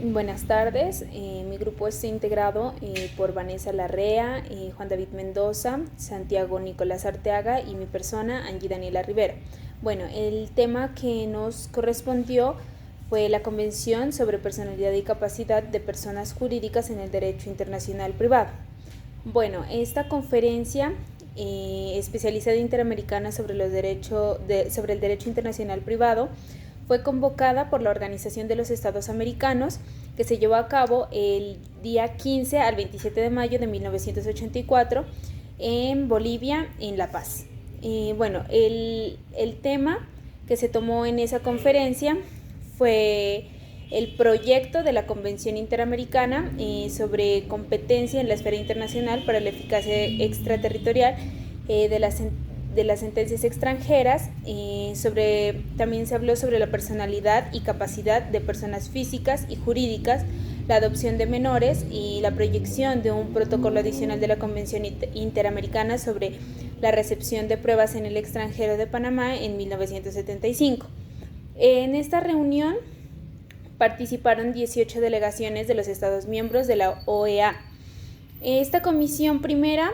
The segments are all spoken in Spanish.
Buenas tardes, mi grupo está integrado por Vanessa Larrea, Juan David Mendoza, Santiago Nicolás Arteaga y mi persona, Angie Daniela Rivera. Bueno, el tema que nos correspondió fue la Convención sobre Personalidad y Capacidad de Personas Jurídicas en el Derecho Internacional Privado. Bueno, esta conferencia especializada interamericana sobre el derecho internacional privado fue convocada por la Organización de los Estados Americanos, que se llevó a cabo el día 15 al 27 de mayo de 1984 en Bolivia, en La Paz. El tema que se tomó en esa conferencia fue el proyecto de la Convención Interamericana sobre competencia en la esfera internacional para la eficacia extraterritorial de las sentencias extranjeras. También se habló sobre la personalidad y capacidad de personas físicas y jurídicas, la adopción de menores y la proyección de un protocolo adicional de la Convención Interamericana sobre la recepción de pruebas en el extranjero de Panamá en 1975. En esta reunión participaron 18 delegaciones de los Estados miembros de la OEA. Esta comisión primera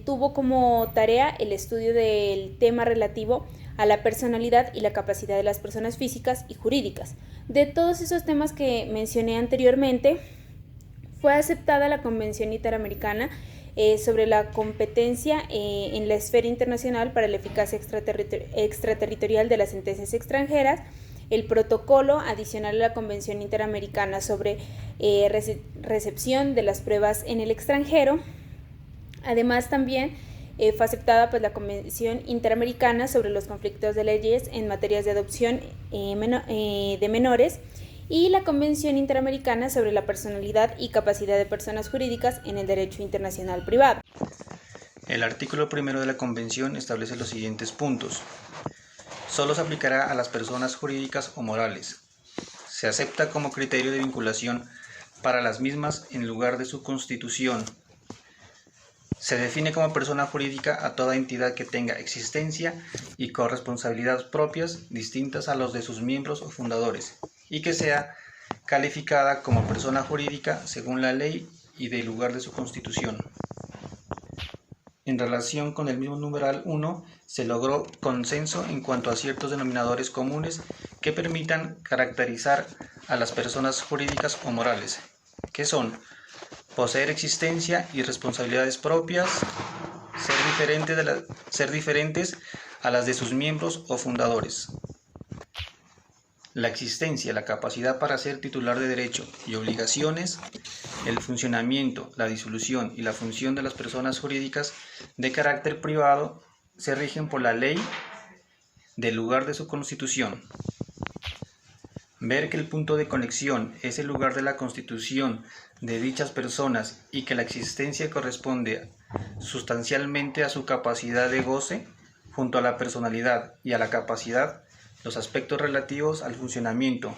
tuvo como tarea el estudio del tema relativo a la personalidad y la capacidad de las personas físicas y jurídicas. De todos esos temas que mencioné anteriormente, fue aceptada la Convención Interamericana sobre la competencia en la esfera internacional para la eficacia extraterritorial de las sentencias extranjeras, el protocolo adicional a la Convención Interamericana sobre recepción de las pruebas en el extranjero. Además, también fue aceptada la Convención Interamericana sobre los conflictos de leyes en materias de adopción de menores y la Convención Interamericana sobre la personalidad y capacidad de personas jurídicas en el derecho internacional privado. El artículo primero de la Convención establece los siguientes puntos. Solo se aplicará a las personas jurídicas o morales. Se acepta como criterio de vinculación para las mismas en lugar de su constitución. Se define como persona jurídica a toda entidad que tenga existencia y corresponsabilidad propias distintas a los de sus miembros o fundadores, y que sea calificada como persona jurídica según la ley y del lugar de su constitución. En relación con el mismo numeral 1, se logró consenso en cuanto a ciertos denominadores comunes que permitan caracterizar a las personas jurídicas o morales, que son poseer existencia y responsabilidades propias, ser diferentes a las de sus miembros o fundadores. La existencia, la capacidad para ser titular de derecho y obligaciones, el funcionamiento, la disolución y la función de las personas jurídicas de carácter privado se rigen por la ley del lugar de su constitución. Ver que el punto de conexión es el lugar de la constitución de dichas personas y que la existencia corresponde sustancialmente a su capacidad de goce, junto a la personalidad y a la capacidad, los aspectos relativos al funcionamiento,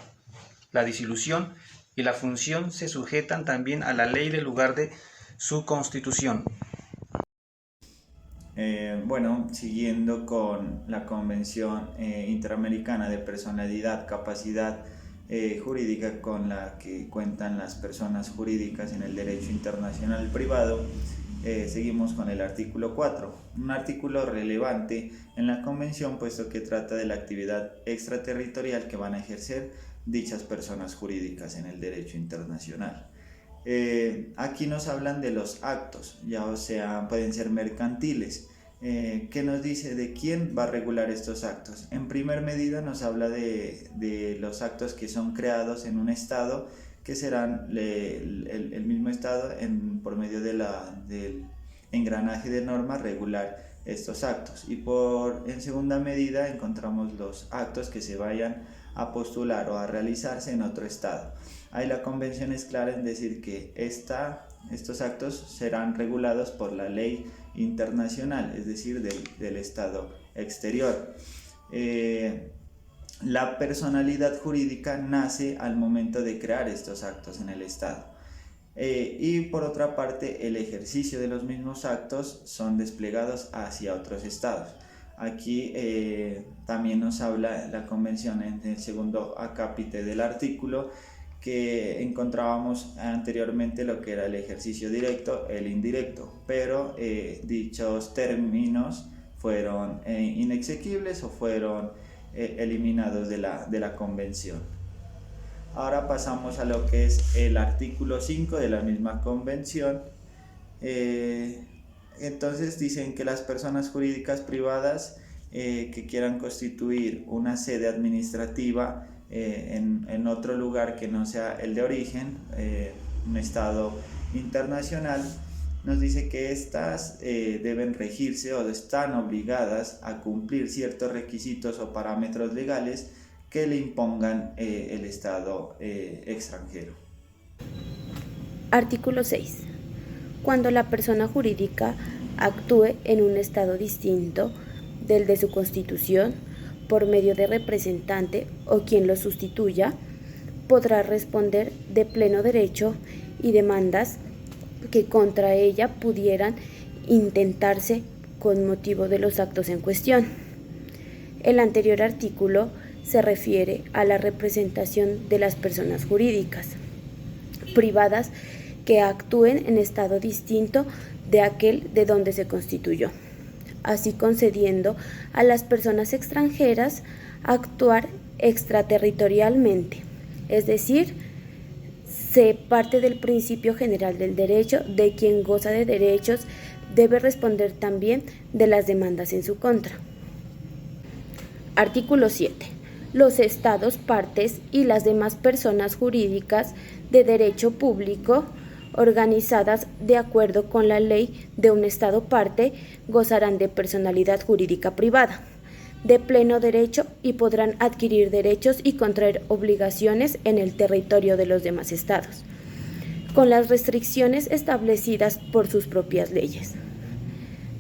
la disolución y la función se sujetan también a la ley del lugar de su constitución. Siguiendo con la Convención Interamericana de Personalidad, Capacidad Jurídica con la que cuentan las personas jurídicas en el derecho internacional privado, seguimos con el artículo 4, un artículo relevante en la Convención puesto que trata de la actividad extraterritorial que van a ejercer dichas personas jurídicas en el derecho internacional. Aquí nos hablan de los actos, ya sea pueden ser mercantiles. ¿Qué nos dice de quién va a regular estos actos? En primer medida nos habla de los actos que son creados en un estado, que serán el mismo estado por medio del engranaje de normas regular estos actos. Y en segunda medida encontramos los actos que se vayan a postular o a realizarse en otro estado. Ahí la convención es clara en decir que estos actos serán regulados por la ley internacional, es decir, del estado exterior. La personalidad jurídica nace al momento de crear estos actos en el estado. Y por otra parte, el ejercicio de los mismos actos son desplegados hacia otros estados. Aquí también nos habla la convención en el segundo acápite del artículo que encontrábamos anteriormente lo que era el ejercicio directo, el indirecto, pero dichos términos fueron inexequibles o fueron eliminados de la convención. Ahora pasamos a lo que es el artículo 5 de la misma convención. Entonces dicen que las personas jurídicas privadas que quieran constituir una sede administrativa en otro lugar que no sea el de origen, un estado internacional, nos dice que estas deben regirse o están obligadas a cumplir ciertos requisitos o parámetros legales que le impongan el estado extranjero. Artículo 6. Cuando la persona jurídica actúe en un estado distinto del de su constitución, por medio de representante o quien lo sustituya, podrá responder de pleno derecho y demandas que contra ella pudieran intentarse con motivo de los actos en cuestión. El anterior artículo se refiere a la representación de las personas jurídicas privadas que actúen en estado distinto de aquel de donde se constituyó, así concediendo a las personas extranjeras actuar extraterritorialmente, es decir, se parte del principio general del derecho de quien goza de derechos debe responder también de las demandas en su contra. Artículo 7. Los estados partes y las demás personas jurídicas de derecho público organizadas de acuerdo con la ley de un estado parte gozarán de personalidad jurídica privada, de pleno derecho y podrán adquirir derechos y contraer obligaciones en el territorio de los demás estados, con las restricciones establecidas por sus propias leyes.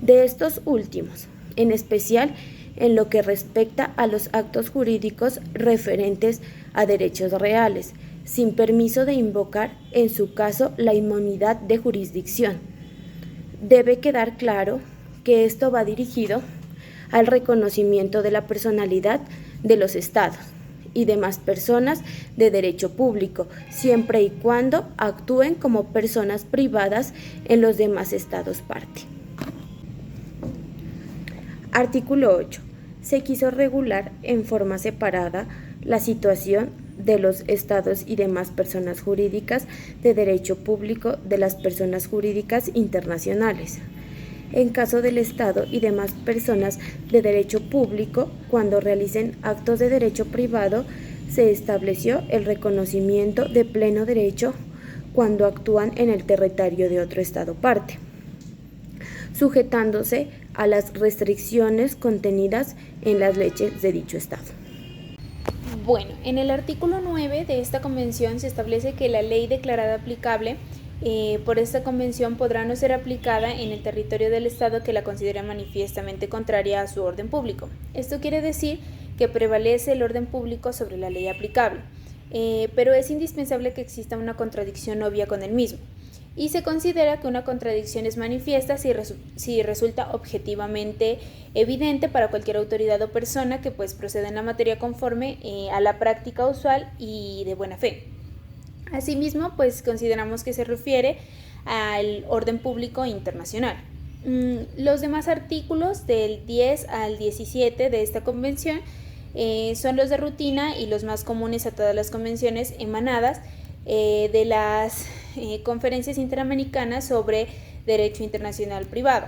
De estos últimos, en especial en lo que respecta a los actos jurídicos referentes a derechos reales, sin permiso de invocar, en su caso, la inmunidad de jurisdicción. Debe quedar claro que esto va dirigido al reconocimiento de la personalidad de los estados y demás personas de derecho público, siempre y cuando actúen como personas privadas en los demás estados parte. Artículo 8. Se quiso regular en forma separada la situación de los estados y demás personas jurídicas de derecho público de las personas jurídicas internacionales. En caso del Estado y demás personas de derecho público, cuando realicen actos de derecho privado, se estableció el reconocimiento de pleno derecho cuando actúan en el territorio de otro Estado parte, sujetándose a las restricciones contenidas en las leyes de dicho Estado. Bueno, en el artículo 9 de esta convención se establece que la ley declarada aplicable por esta convención podrá no ser aplicada en el territorio del Estado que la considere manifiestamente contraria a su orden público. Esto quiere decir que prevalece el orden público sobre la ley aplicable, pero es indispensable que exista una contradicción obvia con el mismo. Y se considera que una contradicción es manifiesta si resulta objetivamente evidente para cualquier autoridad o persona que proceda en la materia conforme a la práctica usual y de buena fe. Asimismo, consideramos que se refiere al orden público internacional. Los demás artículos del 10 al 17 de esta convención son los de rutina y los más comunes a todas las convenciones emanadas de las conferencias interamericanas sobre derecho internacional privado.